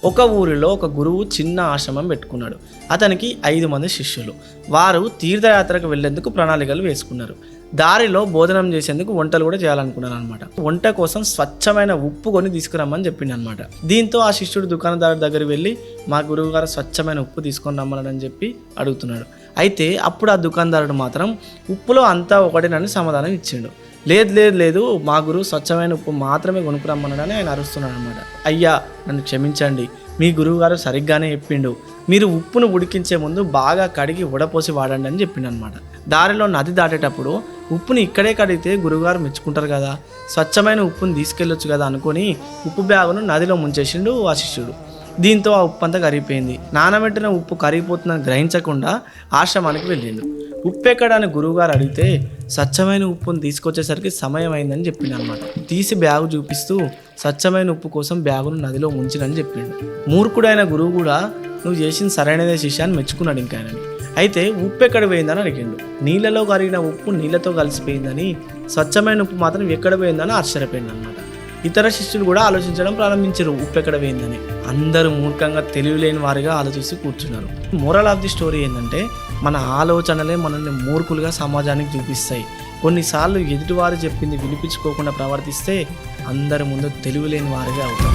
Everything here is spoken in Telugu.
ఒక ఊరిలో ఒక గురువు చిన్న ఆశ్రమం పెట్టుకున్నాడు. అతనికి 5 మంది శిష్యులు. వారు తీర్థయాత్రకు వెళ్లేందుకు ప్రణాళికలు వేసుకున్నారు. దారిలో భోజనం చేసేందుకు వంటలు కూడా చేయాలనుకున్నారు అనమాట. వంట కోసం స్వచ్ఛమైన ఉప్పు కొని తీసుకురమ్మని చెప్పిండు అనమాట. దీంతో ఆ శిష్యుడు దుకాణదారు దగ్గరికి వెళ్ళి మా గురువు గారు స్వచ్ఛమైన ఉప్పు తీసుకొని రమ్మని చెప్పి అడుగుతున్నాడు. అయితే అప్పుడు ఆ దుకాణదారుడు మాత్రం ఉప్పులో అంతా ఒకటేనని సమాధానం ఇచ్చిండు. లేదు మా గురువు స్వచ్ఛమైన ఉప్పు మాత్రమే కొనుక్కురమ్మన్నాడని ఆయన అరుస్తున్నాడు అనమాట. అయ్యా నన్ను క్షమించండి, మీ గురువు గారు సరిగ్గానే చెప్పిండు. మీరు ఉప్పును ఉడికించే ముందు బాగా కడిగి ఉడపోసి వాడండి అని చెప్పిండు అనమాట. దారిలో నది దాటేటప్పుడు ఉప్పుని ఇక్కడే కడిగితే గురువుగారు మెచ్చుకుంటారు కదా, స్వచ్ఛమైన ఉప్పుని తీసుకెళ్ళొచ్చు కదా అనుకొని ఉప్పు బ్యాగును నదిలో ముంచేసిండు ఆ శిష్యుడు. దీంతో ఆ ఉప్పు అంతా కరిగిపోయింది. నానబెట్టిన ఉప్పు కరిగిపోతుందని గ్రహించకుండా ఆశ్రమానికి వెళ్ళిండు. ఉప్పు ఎక్కడాని గురువుగారు అడిగితే స్వచ్ఛమైన ఉప్పును తీసుకొచ్చేసరికి సమయం అయిందని చెప్పిండు అనమాట. తీసి బ్యాగు చూపిస్తూ స్వచ్ఛమైన ఉప్పు కోసం బ్యాగును నదిలో ముంచినని చెప్పిండు. మూర్ఖుడైన గురువు కూడా నువ్వు చేసిన సరైనదే శిష్య అని మెచ్చుకున్నాడు ఇంకా ఆయనని. అయితే ఉప్పు ఎక్కడ పోయిందని అడిగిండు. నీళ్ళలో కరిగిన ఉప్పు నీళ్ళతో కలిసిపోయిందని, స్వచ్ఛమైన ఉప్పు మాత్రం ఎక్కడ పోయిందని ఆశ్చర్యపోయింది అనమాట. ఇతర శిష్యులు కూడా ఆలోచించడం ప్రారంభించారు ఉప్పు ఎక్కడ పోయిందని. అందరూ మూర్ఖంగా తెలివిలేని వారిగా ఆలోచిస్తూ కూర్చున్నారు. మోరల్ ఆఫ్ ది స్టోరీ ఏంటంటే, మన ఆలోచనలే మనల్ని మూర్ఖులుగా సమాజానికి చూపిస్తాయి. కొన్నిసార్లు ఎదుటివారు చెప్పింది వినిపించుకోకుండా ప్రవర్తిస్తే అందరి ముందు తెలివిలేని వారిగా అవుతాం.